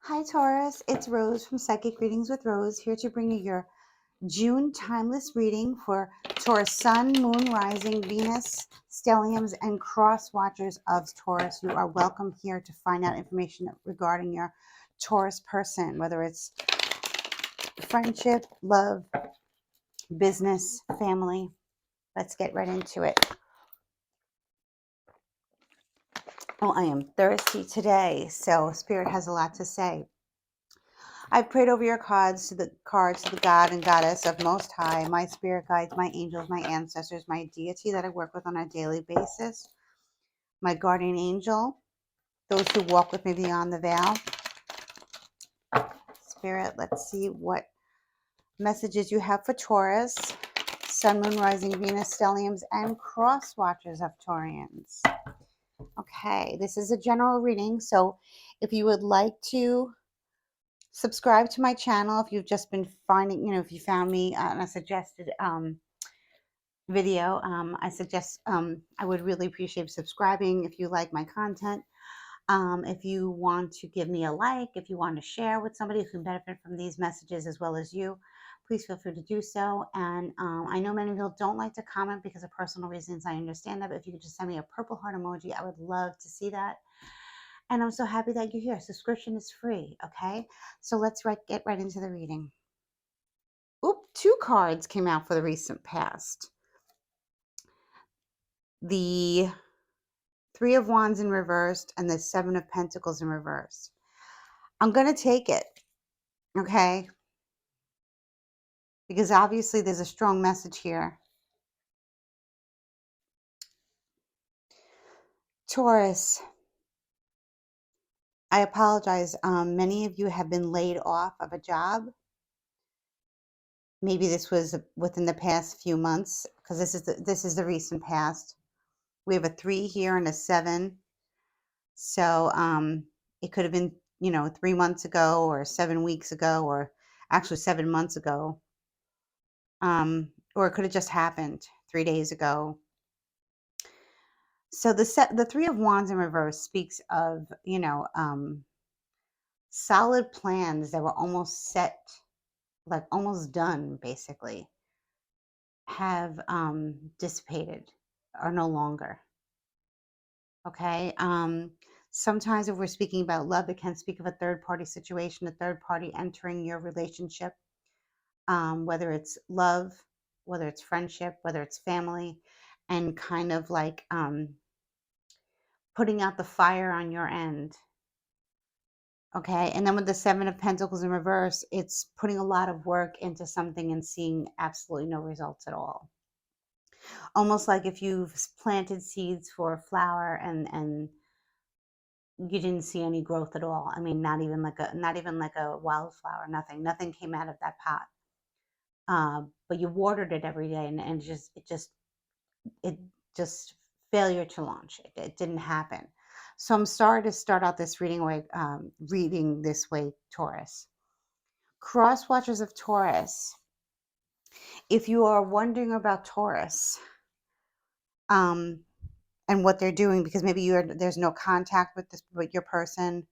Hi Taurus, it's Rose from Psychic Readings with Rose, here to bring you your June timeless reading for Taurus Sun, Moon, Rising, Venus, Stelliums, and Cross Watchers of Taurus. You are welcome here to find out information regarding your Taurus person, whether it's friendship, love, business, family. Let's get right into it. Oh, I am thirsty today, so Spirit has a lot to say. I've prayed over your cards to the God and Goddess of Most High, my spirit guides, my angels, my ancestors, my deity that I work with on a daily basis, my guardian angel, those who walk with me beyond the veil. Spirit, let's see what messages you have for Taurus, Sun, Moon, Rising, Venus, Stelliums, and Cross Watchers of Taurians. Okay, this is a general reading, so if you would like to subscribe to my channel, if you've just been finding, if you found me on a suggested video, I would really appreciate subscribing if you like my content. If you want to give me a like, if you want to share with somebody who can benefit from these messages as well as you, please feel free to do so. And I know many people don't like to comment because of personal reasons. I understand that, but if you could just send me a purple heart emoji, I would love to see that. And I'm so happy that you're here. Subscription is free, okay? So let's get right into the reading. Oop, 2 cards came out for the recent past. The 3 of Wands in reversed and the 7 of Pentacles in reversed. I'm going to take it, okay? Because obviously there's a strong message here. Taurus, I apologize. Many of you have been laid off of a job. Maybe this was within the past few months, because this is the recent past. We have a 3 here and a 7. So it could have been, 3 months ago or 7 weeks ago, or actually 7 months ago. Or it could have just happened 3 days ago. So the 3 of Wands in reverse speaks of, solid plans that were almost set, like almost done, basically, have dissipated, are no longer. Okay. Sometimes if we're speaking about love, it can speak of a third party situation, a third party entering your relationship, whether it's love, whether it's friendship, whether it's family, and kind of like putting out the fire on your end. Okay. And then with the 7 of Pentacles in reverse, it's putting a lot of work into something and seeing absolutely no results at all. Almost like if you've planted seeds for a flower and you didn't see any growth at all. I mean, not even like a wildflower, nothing came out of that pot. But you watered it every day, and it just failure to launch. It didn't happen. So I'm sorry to start out this reading this way, Taurus. Cross watchers of Taurus. If you are wondering about Taurus, and what they're doing, because maybe there's no contact with your person,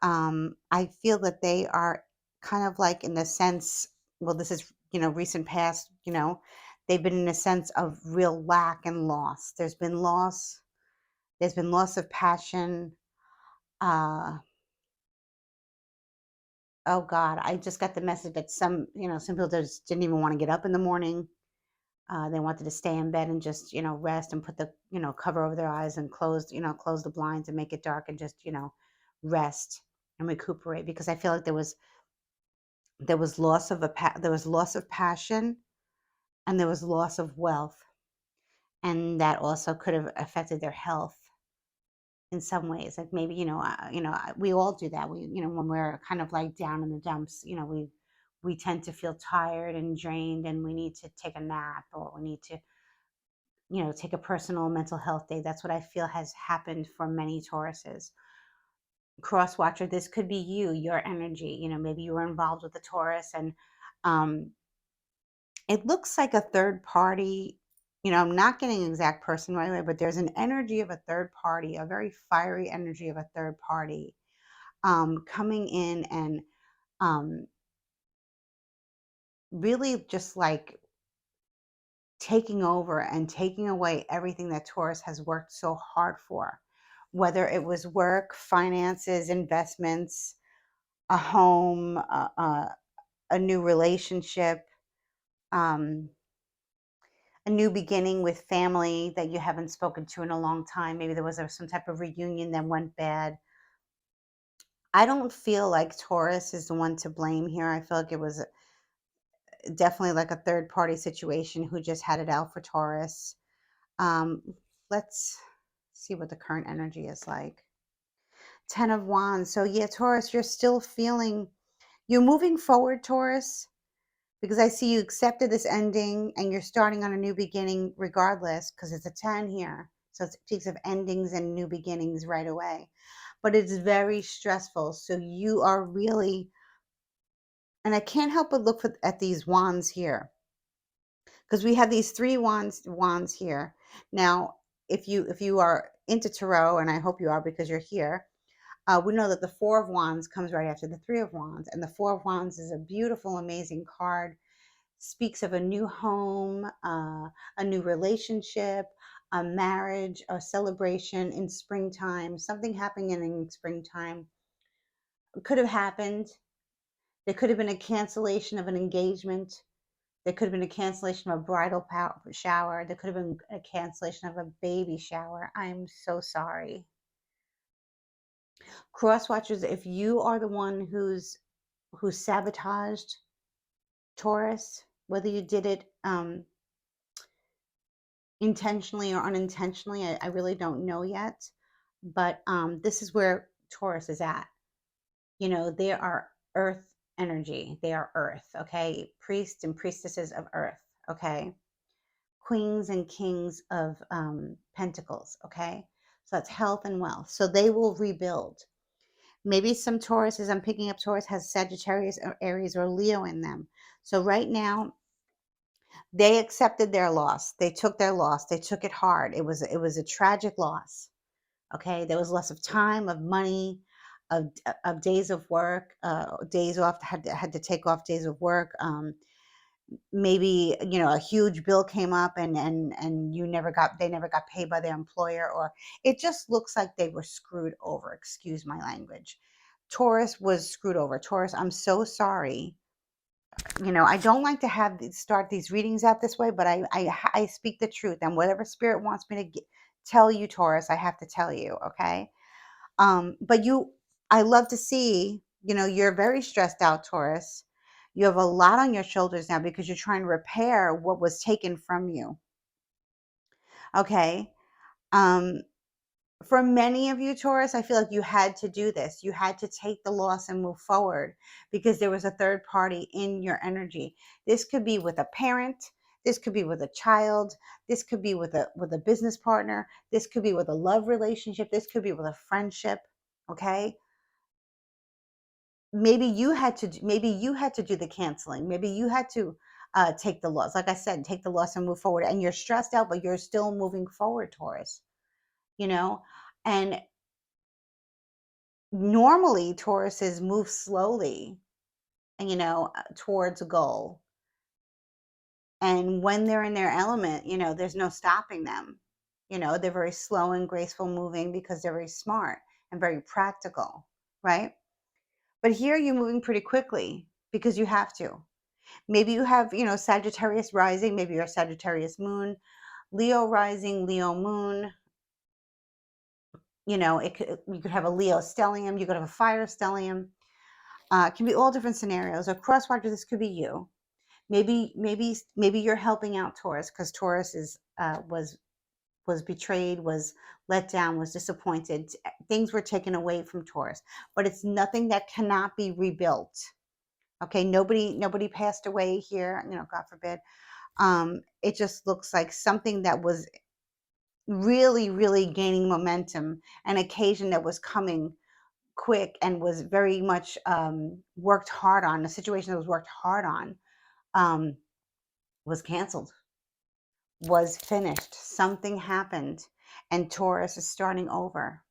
I feel that they are kind of like, in the sense, well, this is, recent past, they've been in a sense of real lack and loss. There's been loss of passion. Oh God, I just got the message that some people just didn't even want to get up in the morning. They wanted to stay in bed and just, rest and put the, cover over their eyes and close the blinds and make it dark and just, rest and recuperate, because I feel like there was loss of passion, and there was loss of wealth, and that also could have affected their health in some ways. Like maybe, we all do that. When we're kind of like down in the dumps, we tend to feel tired and drained, and we need to take a nap, or we need to, take a personal mental health day. That's what I feel has happened for many Tauruses. Cross watcher, this could be your energy. Maybe you were involved with the Taurus, and it looks like a third party. I'm not getting an exact person right away, but there's an energy of a third party, a very fiery energy of a third party, coming in and um, really just like taking over and taking away everything that Taurus has worked so hard for, whether it was work, finances, investments, a home, a new relationship, um, a new beginning with family that you haven't spoken to in a long time. Maybe there was some type of reunion that went bad. I don't feel like Taurus is the one to blame here. I feel like it was definitely like a third party situation who just had it out for Taurus. Um, let's see what the current energy is like. 10 of Wands. So, yeah, Taurus, you're still feeling, you're moving forward, Taurus, because I see you accepted this ending and you're starting on a new beginning regardless, because it's a 10 here. So it speaks of endings and new beginnings right away. But it's very stressful. So you are really, and I can't help but look at these wands here, because we have these three wands here. Now, if you are into tarot, and I hope you are because you're here, we know that the Four of Wands comes right after the Three of Wands, and the Four of Wands is a beautiful, amazing card. Speaks of a new home, a new relationship, a marriage, a celebration in springtime, something happening in springtime. It could have happened. There could have been a cancellation of an engagement. There could have been a cancellation of a bridal shower. There could have been a cancellation of a baby shower. I'm so sorry. Cross watchers, if you are the one who sabotaged Taurus, whether you did it intentionally or unintentionally, I really don't know yet. But this is where Taurus is at. You know, they are earth energy. They are earth, okay? Priests and priestesses of earth, okay? Queens and kings of pentacles, okay? So that's health and wealth. So they will rebuild. Maybe some Tauruses, I'm picking up Taurus, has Sagittarius or Aries or Leo in them. So right now, they accepted their loss. They took their loss. They took it hard. It was a tragic loss. Okay, there was loss of time, of money, of days of work, days off. Had to take off days of work. Maybe a huge bill came up and they never got paid by their employer, or it just looks like they were screwed over. Excuse my language. Taurus was screwed over. Taurus, I'm so sorry. I don't like to start these readings out this way, but I speak the truth, and whatever spirit wants me to tell you, Taurus, I have to tell you, okay? But I love to see, you're very stressed out, Taurus. You have a lot on your shoulders now because you're trying to repair what was taken from you, okay? Um, for many of you, Taurus, I feel like you had to do this. You had to take the loss and move forward because there was a third party in your energy. This could be with a parent. This could be with a child. This could be with a business partner. This could be with a love relationship. This could be with a friendship. Okay. Maybe you had to do the canceling. Maybe you had to take the loss. Like I said, take the loss and move forward. And you're stressed out, but you're still moving forward, Taurus. You know, and normally Tauruses move slowly, towards a goal. And when they're in their element, there's no stopping them. They're very slow and graceful moving because they're very smart and very practical, right? But here you're moving pretty quickly because you have to. Maybe you have, Sagittarius rising, maybe you're Sagittarius moon, Leo rising, Leo moon. You could have a Leo stellium, you could have a fire stellium. It can be all different scenarios. A crosswatcher, this could be you. Maybe you're helping out Taurus because Taurus was betrayed, was let down, was disappointed. Things were taken away from Taurus, but it's nothing that cannot be rebuilt. Okay, nobody passed away here. God forbid. It just looks like something that was really, really gaining momentum, an occasion that was coming quick and was very much worked hard on, a situation that was worked hard on, um, was canceled, was finished. Something happened, and Taurus is starting over.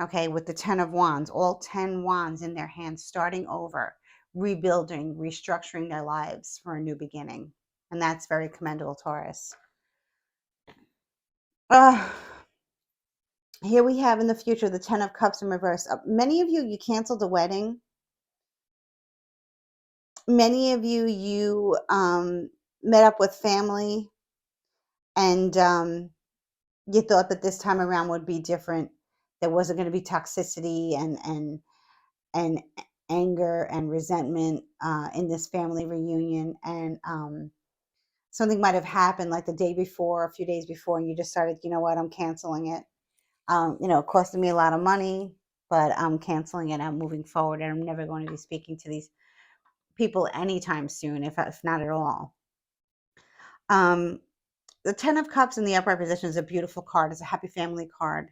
Okay, with the 10 of Wands, all 10 wands in their hands, starting over, rebuilding, restructuring their lives for a new beginning. And that's very commendable, Taurus. Here we have in the future the 10 of Cups in reverse. Many of you, you canceled a wedding. Many of you, you met up with family, and you thought that this time around would be different. There wasn't going to be toxicity and anger and resentment in this family reunion. And something might have happened like the day before, a few days before, and you decided, you know what, I'm canceling it. It costed me a lot of money, but I'm canceling it. I'm moving forward, and I'm never going to be speaking to these people anytime soon, if not at all. The 10 of Cups in the upright position is a beautiful card. It's a happy family card.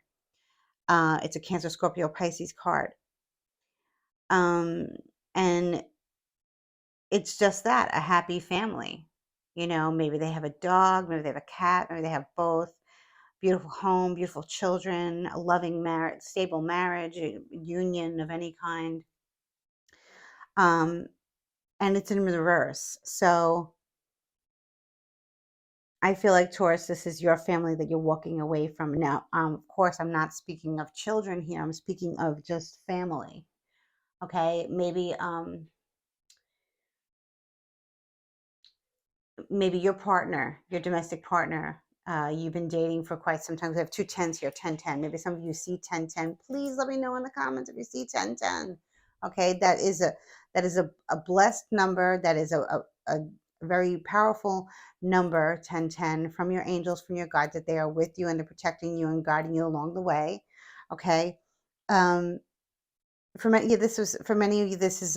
It's a Cancer, Scorpio, Pisces card. And it's just that, a happy family. Maybe they have a dog, maybe they have a cat, maybe they have both. Beautiful home, beautiful children, a loving marriage, stable marriage, a union of any kind. And it's in reverse. So I feel like, Taurus, this is your family that you're walking away from. Now, of course, I'm not speaking of children here. I'm speaking of just family. Okay, maybe your partner, your domestic partner, you've been dating for quite some time. We have two tens here, 1010. Maybe some of you see 1010. Please let me know in the comments if you see 1010. Okay, that is a blessed number. That is a very powerful number, 1010, from your angels, from your guides, that they are with you and they're protecting you and guiding you along the way. Okay. For many, for many of you, this is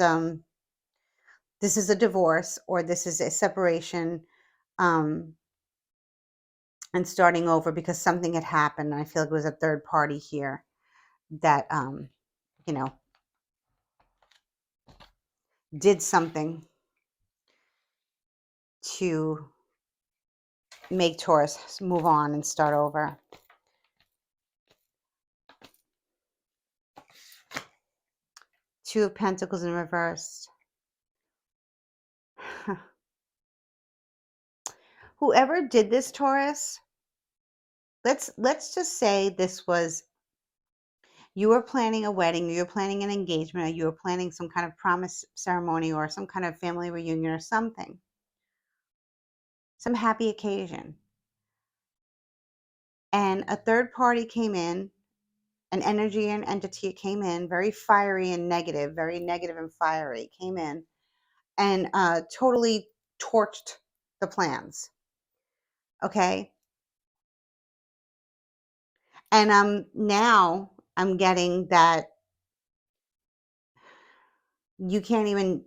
a divorce, or this is a separation, and starting over because something had happened. I feel like it was a third party here that did something to make Taurus move on and start over. Two of Pentacles in reverse. Whoever did this, Taurus, let's just say this was, you were planning a wedding, you were planning an engagement, or you were planning some kind of promise ceremony or some kind of family reunion or something, some happy occasion. And a third party came in, an energy and entity came in, very fiery and negative, very negative and fiery, came in and totally torched the plans. Okay. And now I'm getting that you can't even,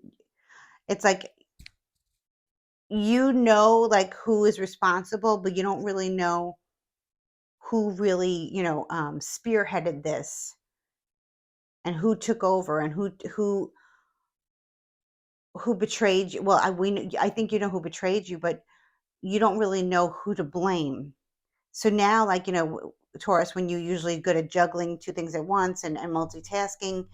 it's like, like who is responsible, but you don't really know who really, spearheaded this and who took over and who betrayed you. Well, I think you know who betrayed you, but you don't really know who to blame. So now, like, Taurus, when you're usually good at juggling two things at once and multitasking,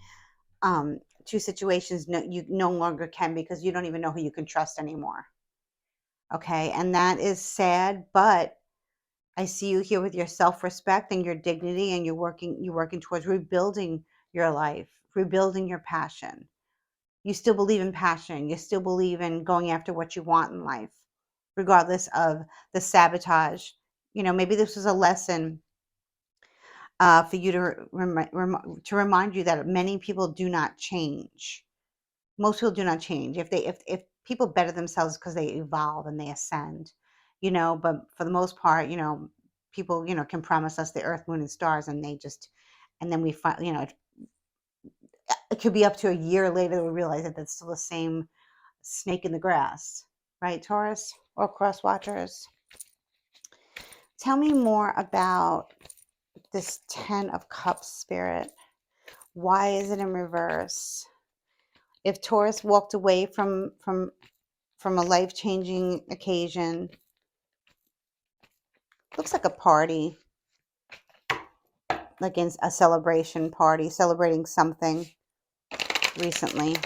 two situations, you no longer can, because you don't even know who you can trust anymore. Okay. And that is sad, but I see you here with your self-respect and your dignity, and you're working towards rebuilding your life, rebuilding your passion. You still believe in passion. You still believe in going after what you want in life, regardless of the sabotage. Maybe this was a lesson for you to remind you that many people do not change. Most people do not change. If people better themselves because they evolve and they ascend, but for the most part, people, can promise us the earth, moon, and stars, and then we find, it could be up to a year later that we realize that that's still the same snake in the grass, right, Taurus or cross watchers? Tell me more about this 10 of Cups, Spirit. Why is it in reverse? If Taurus walked away from a life-changing occasion, looks like a party. like in a celebration party, celebrating something recently.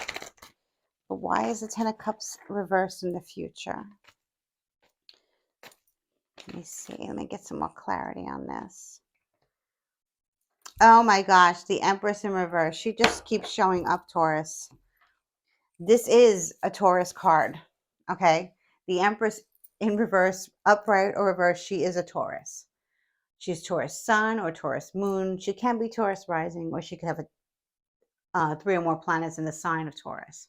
But why is the Ten of Cups reversed in the future? Let me see. Let me get some more clarity on this. Oh my gosh, the Empress in reverse. She just keeps showing up, Taurus. This is a Taurus card, okay? The Empress in reverse, upright or reverse, she is a Taurus. She's Taurus sun or Taurus moon. She can be Taurus rising, or she could have 3 or more planets in the sign of Taurus.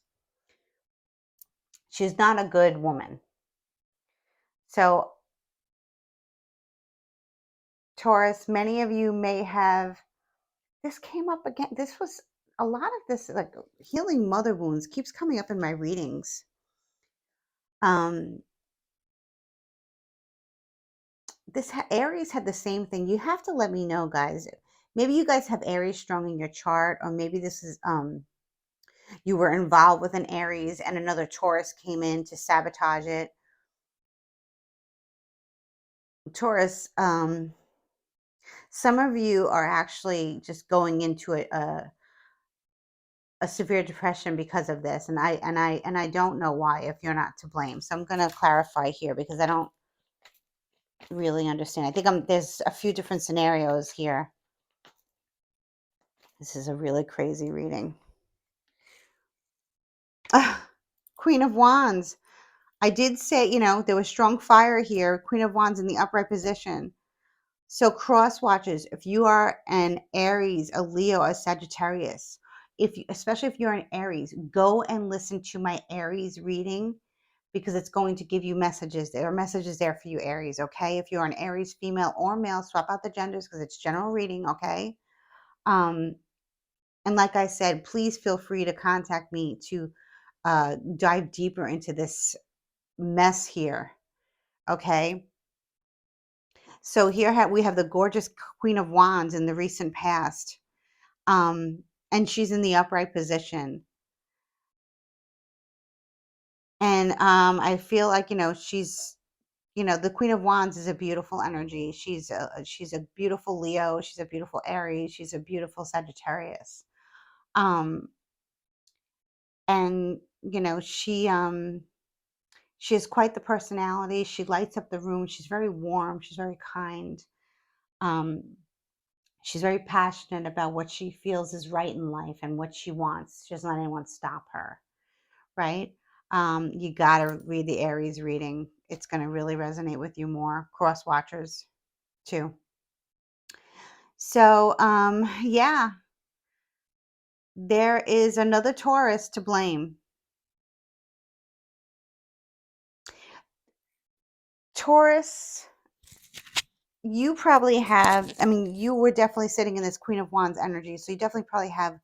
She's not a good woman. So, Taurus, many of you may have, this came up again. This was a lot of this, like healing mother wounds, keeps coming up in my readings. This Aries had the same thing. You have to let me know, guys. Maybe you guys have Aries strong in your chart, or maybe this is you were involved with an Aries and another Taurus came in to sabotage it. Taurus, some of you are actually just going into a severe depression because of this, and I don't know why if you're not to blame. So I'm going to clarify here because I don't really understand. I think there's a few different scenarios here. This is a really crazy reading. Queen of Wands. I did say, there was strong fire here. Queen of Wands in the upright position. So cross watches, if you are an Aries, a Leo, a Sagittarius, especially if you're an Aries, go and listen to my Aries reading because it's going to give you messages. There are messages there for you, Aries, okay? If you're an Aries, female or male, swap out the genders because it's general reading, okay? And like I said, please feel free to contact me to dive deeper into this mess here, okay? So here we have the gorgeous Queen of Wands in the recent past, and she's in the upright position. And I feel like, she's, the Queen of Wands is a beautiful energy. She's a beautiful Leo. She's a beautiful Aries. She's a beautiful Sagittarius. And, she has quite the personality. She lights up the room. She's very warm. She's very kind. She's very passionate about what she feels is right in life and what she wants. She doesn't let anyone stop her, right? You got to read the Aries reading. It's going to really resonate with you more. Cross watchers, too. So, yeah, there is another Taurus to blame. Taurus, you probably have, you were definitely sitting in this Queen of Wands energy, so you definitely probably have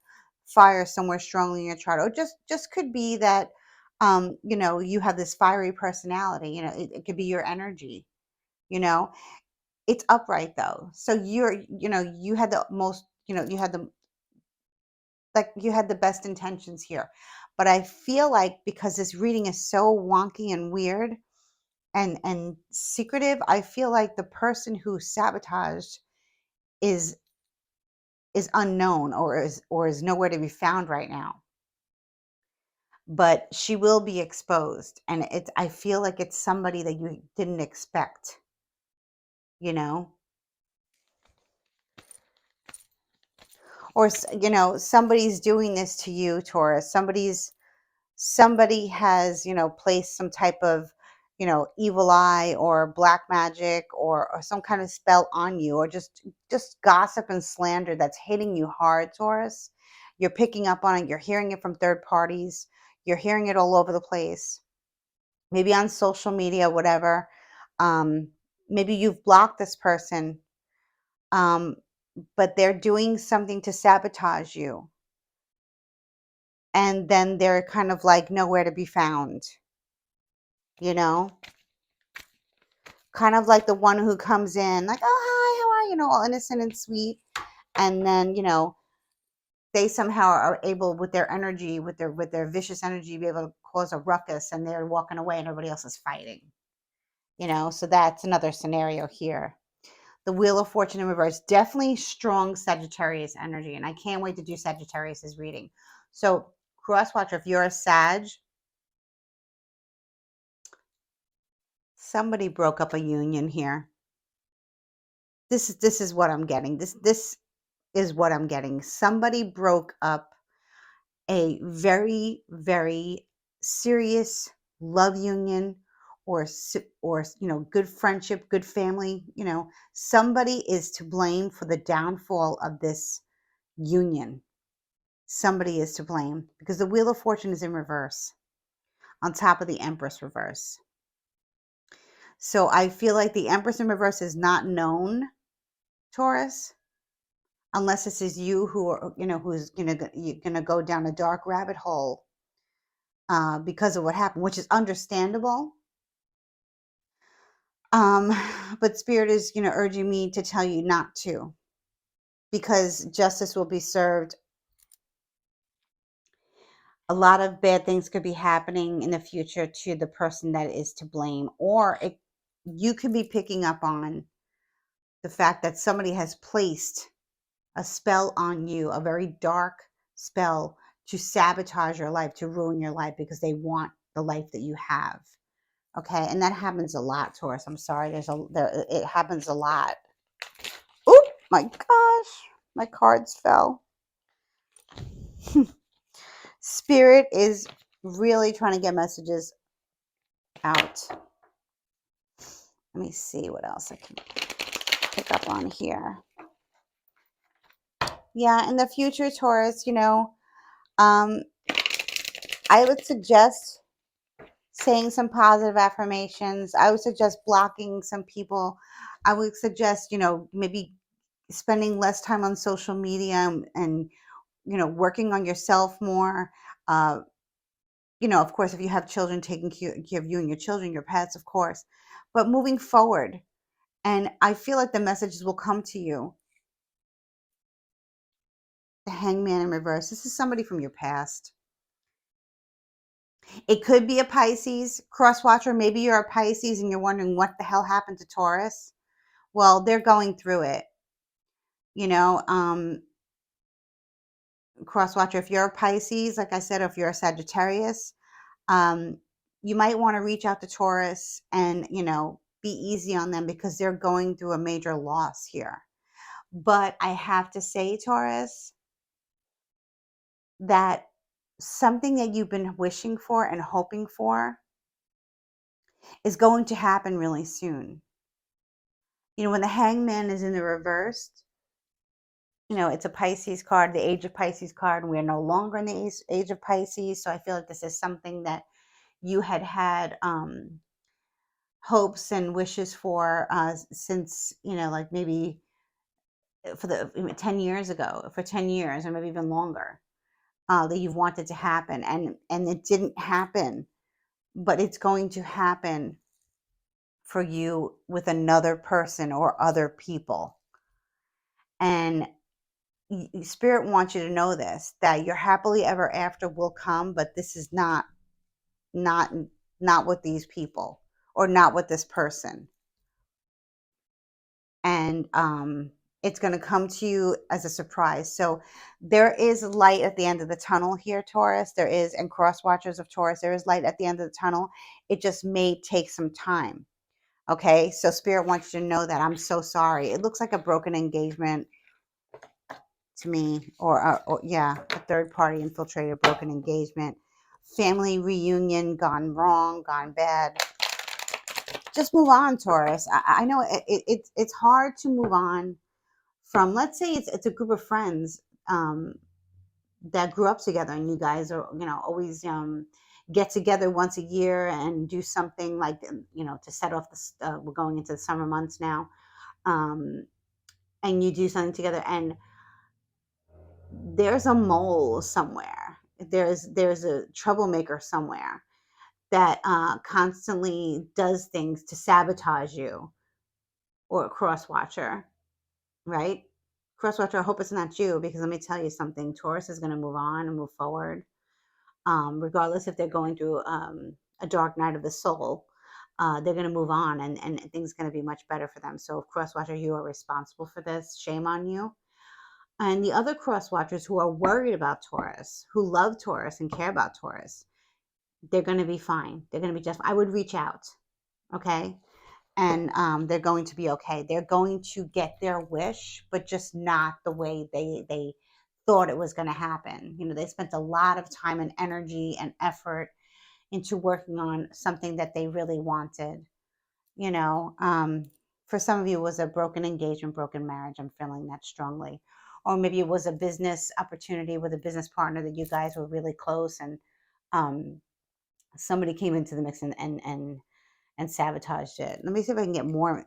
fire somewhere strongly in your chart, or just could be that, you have this fiery personality. It could be your energy. It's upright though, so you had the most, you had the you had the best intentions here, but I feel like because this reading is so wonky and weird and secretive, I feel like the person who sabotaged is unknown or is nowhere to be found right now. But she will be exposed, and I feel like it's somebody that you didn't expect, or somebody's doing this to you, Taurus. Somebody has, placed some type of, evil eye or black magic or some kind of spell on you, or just gossip and slander that's hitting you hard, Taurus. You're picking up on it. You're hearing it from third parties. You're hearing it all over the place. Maybe on social media, whatever. Maybe you've blocked this person, but they're doing something to sabotage you. And then they're kind of like nowhere to be found, kind of like the one who comes in like, oh, hi, how are you, all innocent and sweet. And then, they somehow are able with their energy, with their vicious energy, be able to cause a ruckus, and they're walking away and everybody else is fighting, so that's another scenario here. The Wheel of Fortune in reverse. Definitely strong Sagittarius energy. And I can't wait to do Sagittarius's reading. So, cross watcher, if you're a Sag, somebody broke up a union here. This is what I'm getting. This is what I'm getting. Somebody broke up a very, very serious love union, or good friendship, good family. Somebody is to blame for the downfall of this union. Somebody is to blame because the Wheel of Fortune is in reverse on top of the Empress reverse. So I feel like the Empress in reverse is not known, Taurus, unless this is you who's gonna go down a dark rabbit hole because of what happened, which is understandable. But Spirit is urging me to tell you not to, because justice will be served. A lot of bad things could be happening in the future to the person that is to blame, or you could be picking up on the fact that somebody has placed a spell on you, a very dark spell to sabotage your life, to ruin your life, because they want the life that you have. Okay, and that happens a lot, Taurus. I'm sorry, it happens a lot. Oh my gosh, my cards fell. Spirit is really trying to get messages out. Let me see what else I can pick up on here. Yeah, in the future, Taurus, I would suggest saying some positive affirmations. I would suggest blocking some people. I would suggest, maybe spending less time on social media and working on yourself more. Of course, if you have children, taking care of you and your children, your pets, of course. But moving forward, and I feel like the messages will come to you. The Hangman in reverse. This is somebody from your past. It could be a Pisces cross watcher. Maybe you're a Pisces and you're wondering what the hell happened to Taurus. Well, they're going through it. Cross watcher, if you're a Pisces, like I said, or if you're a Sagittarius, you might want to reach out to Taurus and, be easy on them because they're going through a major loss here. But I have to say, Taurus, that something that you've been wishing for and hoping for is going to happen really soon. When the Hangman is in the reverse, it's a Pisces card, the Age of Pisces card, and we're no longer in the Age of Pisces. So I feel like this is something that you had hopes and wishes for since, like maybe for 10 years ago, for 10 years, or maybe even longer, that you've wanted to happen. And it didn't happen, but it's going to happen for you with another person or other people. And Spirit wants you to know this, that your happily ever after will come, but this is not with these people or not with this person. And it's going to come to you as a surprise. So there is light at the end of the tunnel here, Taurus. There is, and cross watchers of Taurus, there is light at the end of the tunnel. It just may take some time. Okay, so Spirit wants you to know that. I'm so sorry. It looks like a broken engagement to me, or yeah, a third party infiltrated, broken engagement, family reunion gone wrong, gone bad. Just move on, Taurus. I know it's hard to move on from, let's say it's a group of friends that grew up together, and you guys are always get together once a year and do something like to set off the we're going into the summer months now, and you do something together, and there's a mole somewhere, there's a troublemaker somewhere that constantly does things to sabotage you, or a cross watcher, right? Cross watcher, I hope it's not you, because let me tell you something, Taurus is going to move on and move forward, regardless if they're going through a dark night of the soul. they're going to move on, and things are going to be much better for them. So, cross watcher, you are responsible for this. Shame on you. And the other cross watchers who are worried about Taurus, who love Taurus and care about Taurus, they're going to be fine. They're going to be just, I would reach out. Okay. And they're going to be okay. They're going to get their wish, but just not the way they thought it was going to happen. You know, they spent a lot of time and energy and effort into working on something that they really wanted. You know, for some of you, it was a broken engagement, broken marriage. I'm feeling that strongly. Or maybe it was a business opportunity with a business partner that you guys were really close, and um, somebody came into the mix and sabotaged it. Let me see if I can get more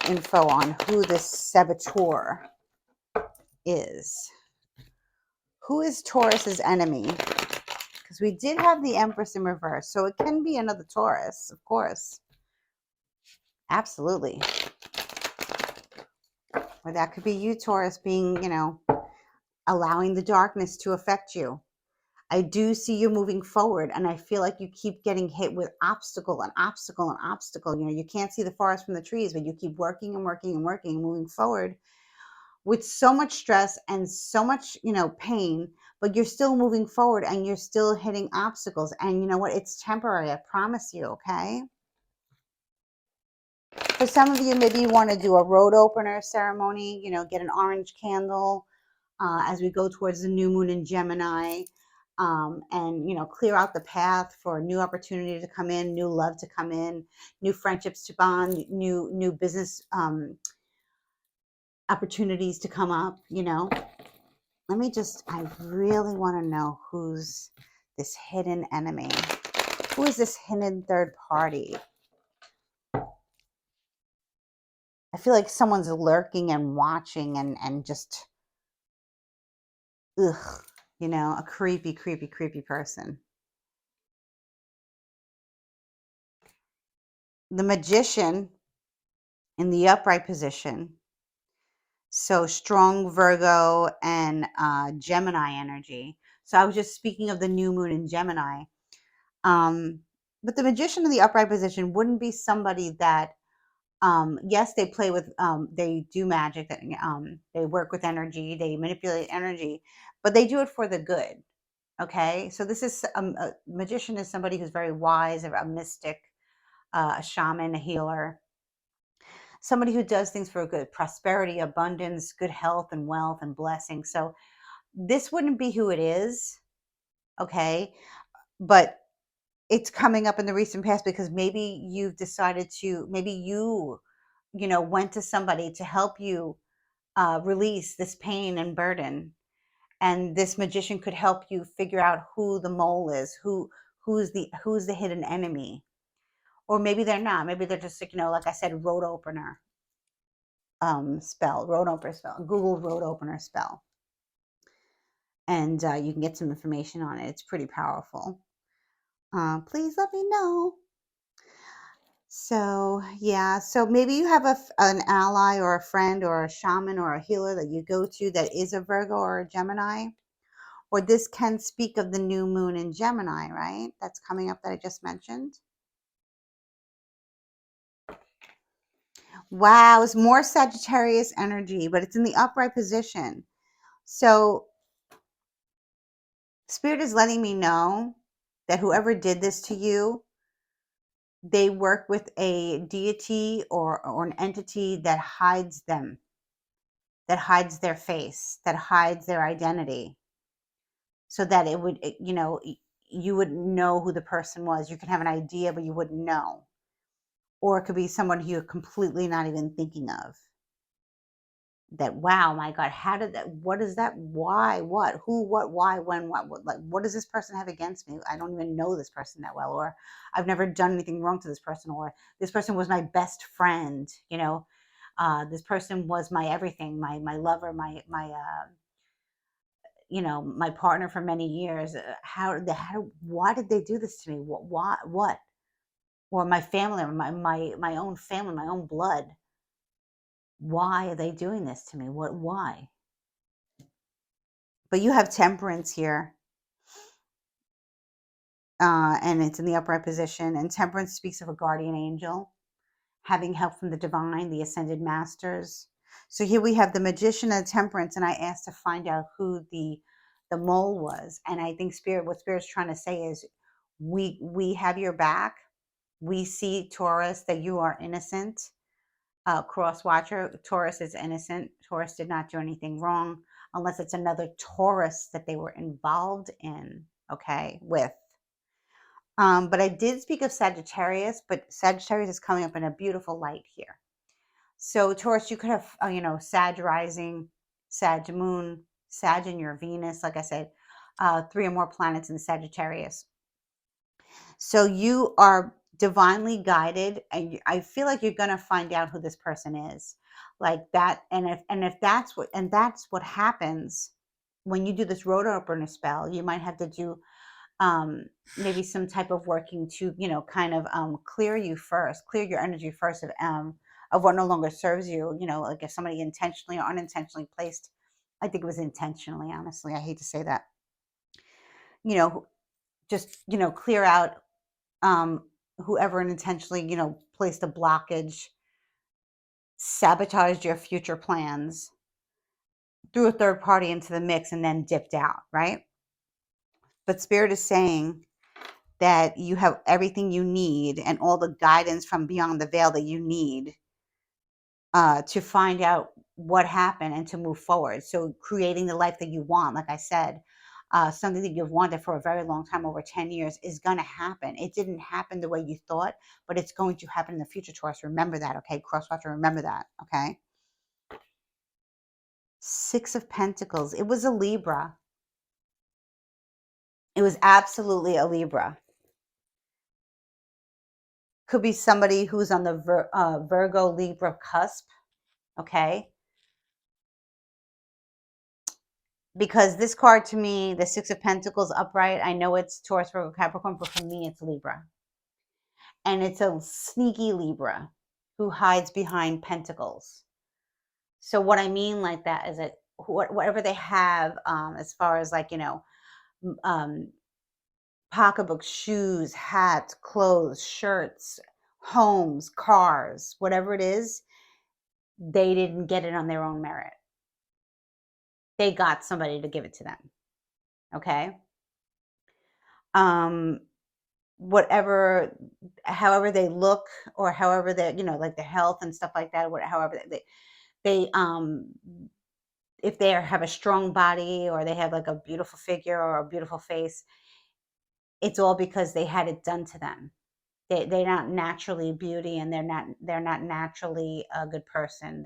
info on who this saboteur is. Who is Taurus's enemy? Because we did have the Empress in reverse, so it can be another Taurus, of course. Absolutely. Or that could be you, Taurus, being, you know, allowing the darkness to affect you. I do see you moving forward, and I feel like you keep getting hit with obstacle and obstacle and obstacle. You know, you can't see the forest from the trees, but you keep working and working and working and moving forward with so much stress and so much, you know, pain, but you're still moving forward and you're still hitting obstacles. And you know what? It's temporary. I promise you, okay? For some of you, maybe you want to do a road opener ceremony, you know, get an orange candle as we go towards the new moon in Gemini, and, you know, clear out the path for new opportunity to come in, new love to come in, new friendships to bond, new business opportunities to come up, you know. Let me just, I really want to know who's this hidden enemy. Who is this hidden third party? I feel like someone's lurking and watching and just, ugh, you know, a creepy, creepy, creepy person. The Magician in the upright position. So strong Virgo and Gemini energy. So I was just speaking of the new moon in Gemini. But the Magician in the upright position wouldn't be somebody that, yes, they play with, they do magic, they work with energy, they manipulate energy, but they do it for the good. Okay. So this is a magician is somebody who's very wise, a mystic, a shaman, a healer, somebody who does things for good, prosperity, abundance, good health and wealth and blessing. So this wouldn't be who it is. Okay. But it's coming up in the recent past because maybe you've decided to, maybe you know, went to somebody to help you release this pain and burden. And this magician could help you figure out who the mole is, who's the hidden enemy. Or maybe they're not. Maybe they're just, you know, like I said, road opener spell, road opener spell. Google road opener spell, and you can get some information on it. It's pretty powerful. Please let me know. So yeah, so maybe you have an ally or a friend or a shaman or a healer that you go to that is a Virgo or a Gemini. Or this can speak of the new moon in Gemini, right? That's coming up that I just mentioned. Wow, it's more Sagittarius energy, but it's in the upright position. So Spirit is letting me know that whoever did this to you, they work with a deity or an entity that hides them, that hides their face, that hides their identity, so that you know, you wouldn't know who the person was. You can have an idea, but you wouldn't know. Or it could be someone who you're completely not even thinking of. That, wow, my God, how did that, what is that, why, what, who, what, why, when, what, like, what does this person have against me? I don't even know this person that well, or I've never done anything wrong to this person, or this person was my best friend, you know, this person was my everything, my lover, my you know, my partner for many years. Why did they do this to me? What? Or my family, or my own family, my own blood. Why are they doing this to me? Why? But you have Temperance here. and it's in the upright position. And temperance speaks of a guardian angel having help from the divine, the ascended masters. So here we have the magician and temperance, and I asked to find out who the mole was. And I think what spirit's trying to say is, we have your back. We see, Taurus, that you are innocent. Cross watcher, Taurus is innocent. Taurus did not do anything wrong, unless it's another Taurus that they were involved in, okay, with. But I did speak of Sagittarius, but Sagittarius is coming up in a beautiful light here. So Taurus, you could have, Sag rising, Sag moon, Sag in your Venus, like I said, 3 or more planets in Sagittarius. So you are divinely guided, and I feel like you're going to find out who this person is, like that. And if that's what happens when you do this road opener spell, you might have to do maybe some type of working to, kind of clear your energy first of what no longer serves you. Like if somebody intentionally or unintentionally placed, I think it was intentionally, honestly, I hate to say that, just, clear out whoever unintentionally, placed a blockage, sabotaged your future plans, threw a third party into the mix, and then dipped out, right? But Spirit is saying that you have everything you need and all the guidance from beyond the veil that you need to find out what happened and to move forward. So creating the life that you want, like I said, something that you've wanted for a very long time, over 10 years, is going to happen. It didn't happen the way you thought, but it's going to happen in the future, Taurus. Remember that, okay? Crosswatcher, remember that, okay? 6 of Pentacles. It was a Libra. It was absolutely a Libra. Could be somebody who's on the Virgo Libra cusp, okay? Because this card, to me, the 6 of Pentacles upright, I know it's Taurus, Virgo, Capricorn, but for me, it's Libra. And it's a sneaky Libra who hides behind Pentacles. So what I mean like that is that whatever they have, as far as like, pocketbooks, shoes, hats, clothes, shirts, homes, cars, whatever it is, they didn't get it on their own merit. They got somebody to give it to them. Okay? However they look, or however they, like their health and stuff like that, however they if they have a strong body, or they have like a beautiful figure or a beautiful face, it's all because they had it done to them. They're not naturally beauty, and they're not naturally a good person.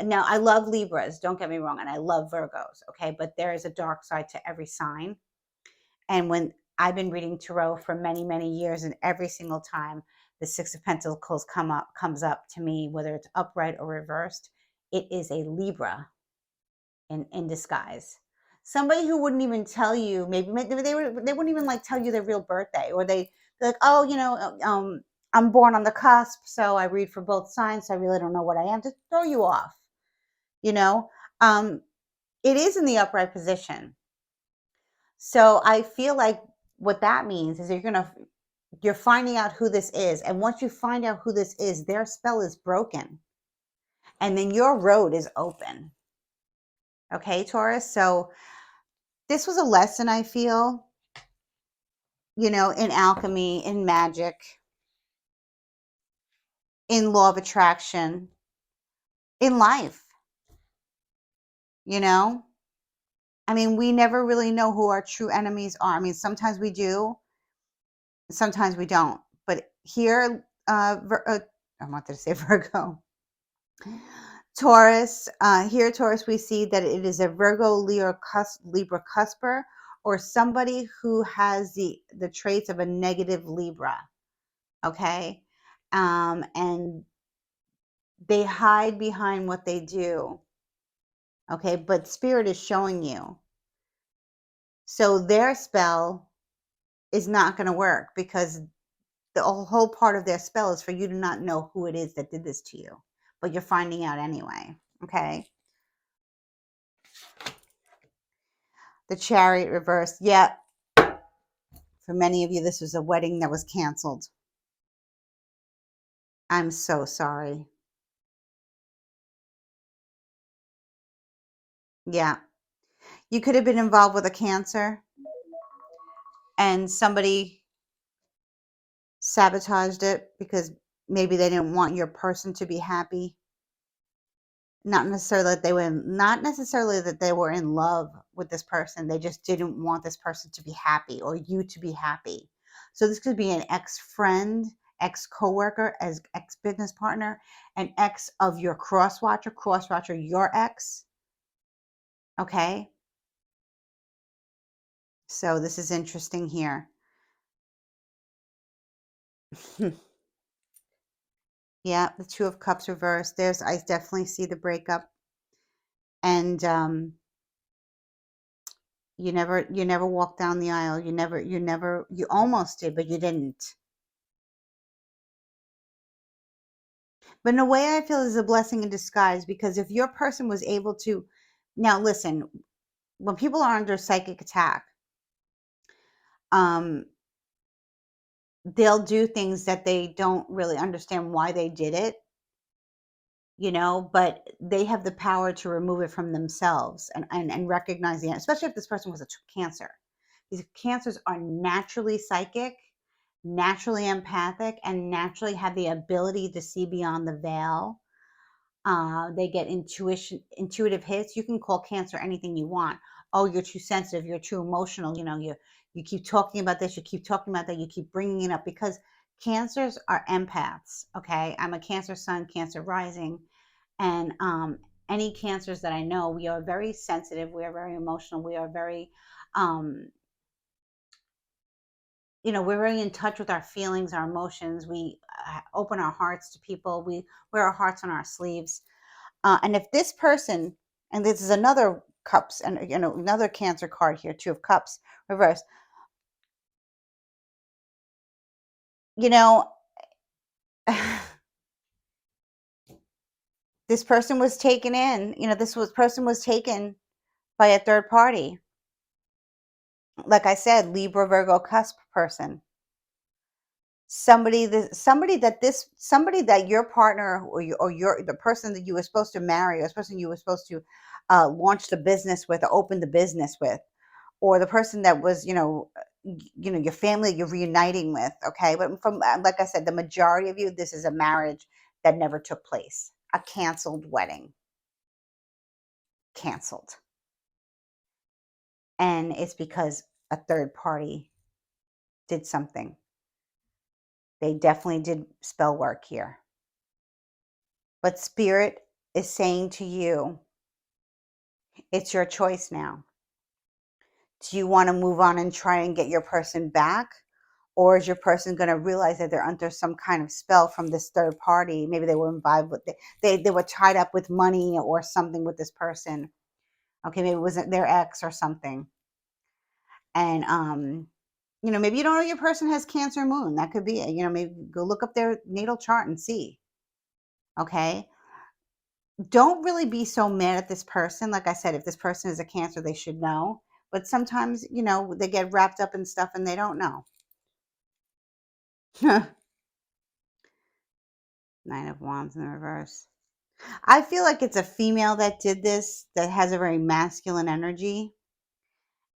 Now, I love Libras, don't get me wrong, and I love Virgos, okay, but there is a dark side to every sign. And when I've been reading tarot for many, many years, and every single time the 6 of Pentacles comes up to me, whether it's upright or reversed, it is a Libra in disguise. Somebody who wouldn't even tell you, maybe they wouldn't even like tell you their real birthday, or they're like, oh, I'm born on the cusp, so I read for both signs, so I really don't know what I am, to throw you off. It is in the upright position. So I feel like what that means is you're finding out who this is. And once you find out who this is, their spell is broken. And then your road is open. Okay, Taurus? So this was a lesson, I feel, in alchemy, in magic, in law of attraction, in life. I mean, we never really know who our true enemies are. I mean, sometimes we do, sometimes we don't. But here, I wanted to say Virgo. Taurus, here, Taurus, we see that it is a Virgo Libra cusper, or somebody who has the traits of a negative Libra. Okay. And they hide behind what they do. Okay. But Spirit is showing you. So their spell is not going to work, because the whole part of their spell is for you to not know who it is that did this to you. But you're finding out anyway. Okay. The Chariot reversed. Yeah. For many of you, this was a wedding that was canceled. I'm so sorry. Yeah. You could have been involved with a cancer and somebody sabotaged it because maybe they didn't want your person to be happy. Not necessarily that they were in love with this person. They just didn't want this person to be happy or you to be happy. So this could be an ex-friend, ex-coworker, as ex-business partner, an ex of your cross-watcher, your ex. Okay. So this is interesting here. Yeah, the Two of Cups reversed. I definitely see the breakup. And you never walked down the aisle. You almost did, but you didn't. But in a way, I feel is a blessing in disguise, because if your person was able to, now listen, when people are under psychic attack, um, they'll do things that they don't really understand why they did it, but they have the power to remove it from themselves and recognize the, especially if this person was a cancer. These cancers are naturally psychic, naturally empathic, and naturally have the ability to see beyond the veil. They get intuitive hits. You can call cancer anything you want. Oh, you're too sensitive. You're too emotional. You keep talking about this. You keep talking about that. You keep bringing it up because cancers are empaths. Okay, I'm a Cancer Sun, Cancer Rising, and any cancers that I know, we are very sensitive. We are very emotional. We are very, um, we're very in touch with our feelings, our emotions. We open our hearts to people. We wear our hearts on our sleeves. And if this person, and this is another cups, and another Cancer card here, Two of Cups reverse. You know, this person was taken in. Person was taken by a third party. Like I said, Libra, Virgo, cusp person. Somebody that your partner or the person that you were supposed to marry, or this person you were supposed to launch the business with, or open the business with, or the person that was, your family you're reuniting with. Okay, but from like I said, the majority of you, this is a marriage that never took place, a canceled wedding, canceled, and it's because a third party did something. They definitely did spell work here, but spirit is saying to you, it's your choice now. Do you want to move on and try and get your person back? Or is your person going to realize that they're under some kind of spell from this third party? Maybe they were involved with, they were tied up with money or something with this person. Okay, maybe it wasn't their ex or something. And maybe you don't know your person has Cancer moon. That could be it. Maybe go look up their natal chart and see. Okay. Don't really be so mad at this person. Like I said, if this person is a Cancer, they should know. But sometimes, they get wrapped up in stuff and they don't know. Nine of Wands in the reverse. I feel like it's a female that did this, that has a very masculine energy,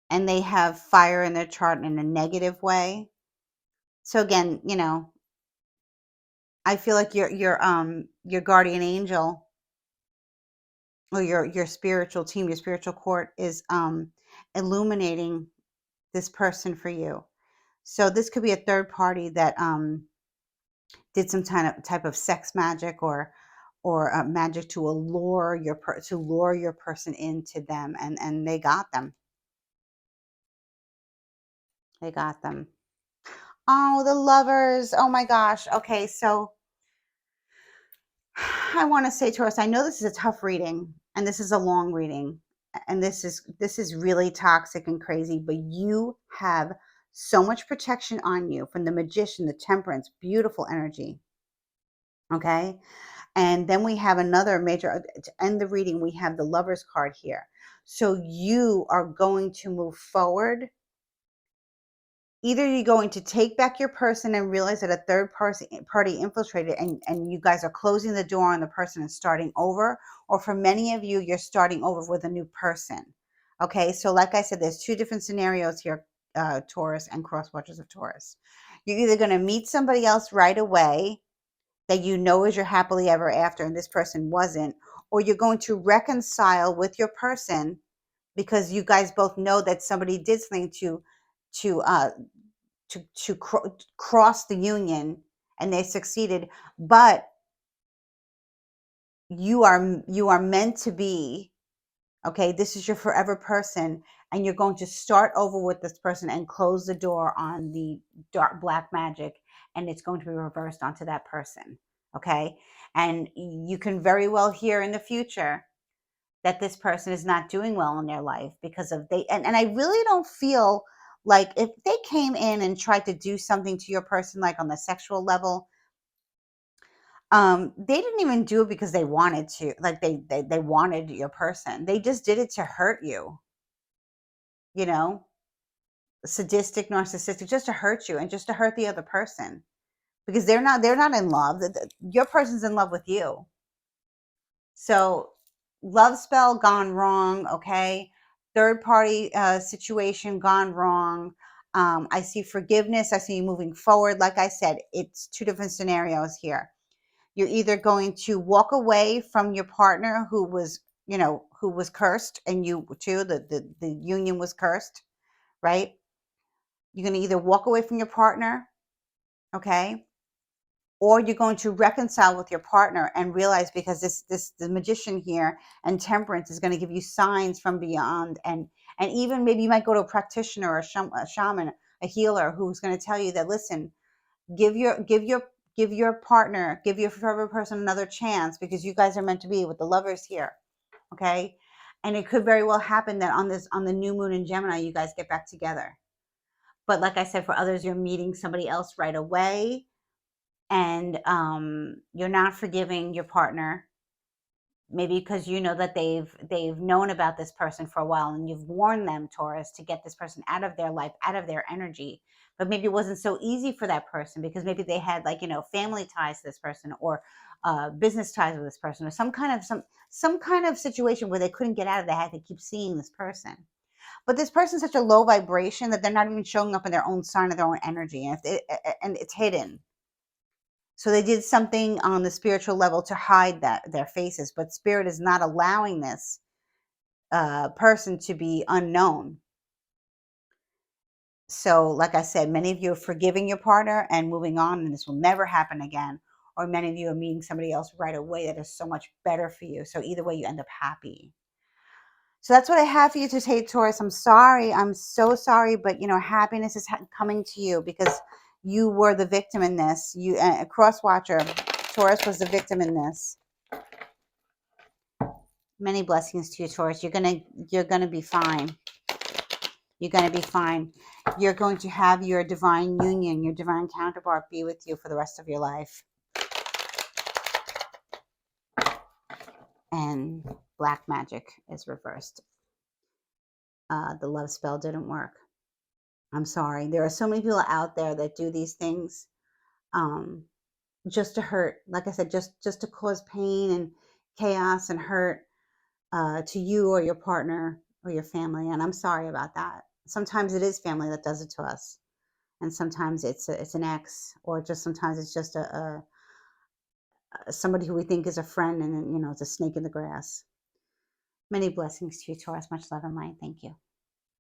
and they have fire in their chart in a negative way. So again, I feel like your guardian angel, or your spiritual team, your spiritual court, is illuminating this person for you. So this could be a third party that did some type of sex magic, or magic to allure to lure your person into them, and they got them. They got them. Oh, the Lovers. Oh my gosh. Okay, so I want to say, Taurus, I know this is a tough reading, and this is a long reading, and this is really toxic and crazy, but you have so much protection on you from the Magician, the Temperance, beautiful energy. Okay? And then we have another major, to end the reading, we have the Lovers card here. So you are going to move forward Either you're going to take back your person and realize that a third party infiltrated, and you guys are closing the door on the person and starting over, or for many of you, you're starting over with a new person. Okay, so like I said, there's two different scenarios here, Taurus and cross watchers of Taurus. You're either going to meet somebody else right away that you know is your happily ever after, and this person wasn't, or you're going to reconcile with your person because you guys both know that somebody did something to uh, cross the union, and they succeeded, but you are meant to be. Okay, this is your forever person, and you're going to start over with this person and close the door on the dark black magic, and it's going to be reversed onto that person. Okay, and you can very well hear in the future that this person is not doing well in their life because of and I really don't feel like if they came in and tried to do something to your person, like on the sexual level, they didn't even do it because they wanted to, like they wanted your person. They just did it to hurt you, you know, sadistic, narcissistic, just to hurt you and just to hurt the other person, because they're not in love. Your person's in love with you. So, love spell gone wrong, okay? Third party situation gone wrong. I see forgiveness. I see you moving forward. Like I said, it's two different scenarios here. You're either going to walk away from your partner who was, who was cursed, and you too, the union was cursed, right? You're going to either walk away from your partner, okay? Or you're going to reconcile with your partner and realize, because the magician here and temperance is going to give you signs from beyond, and even maybe you might go to a practitioner or a shaman, a healer, who's going to tell you that, listen, give your partner, give your forever person another chance, because you guys are meant to be with the lovers here. Okay, and it could very well happen that on the new moon in Gemini, you guys get back together. But like I said, for others, you're meeting somebody else right away, and you're not forgiving your partner, maybe because you know that they've known about this person for a while, and you've warned them, Taurus, to get this person out of their life, out of their energy. But maybe it wasn't so easy for that person, because maybe they had, like, family ties to this person, or business ties with this person, or some kind of situation where they couldn't get out of. They had to keep seeing this person. But this person's such a low vibration that they're not even showing up in their own sign of their own energy, and it's hidden. So they did something on the spiritual level to hide their faces, but spirit is not allowing this person to be unknown. So, like I said, many of you are forgiving your partner and moving on, and this will never happen again. Or many of you are meeting somebody else right away that is so much better for you. So either way, you end up happy. So that's what I have for you today, Taurus. I'm sorry. I'm so sorry, but happiness is coming to you, because you were the victim in this. You, a cross watcher, Taurus was the victim in this. Many blessings to you, Taurus. You're gonna be fine. You're gonna be fine. You're going to have your divine union, your divine counterpart, be with you for the rest of your life. And black magic is reversed. The love spell didn't work. I'm sorry. There are so many people out there that do these things, just to hurt. Like I said, just to cause pain and chaos and hurt, to you or your partner or your family. And I'm sorry about that. Sometimes it is family that does it to us, and sometimes it's an ex, or just sometimes it's just somebody who we think is a friend, and it's a snake in the grass. Many blessings to you, Taurus. Much love and light. Thank you.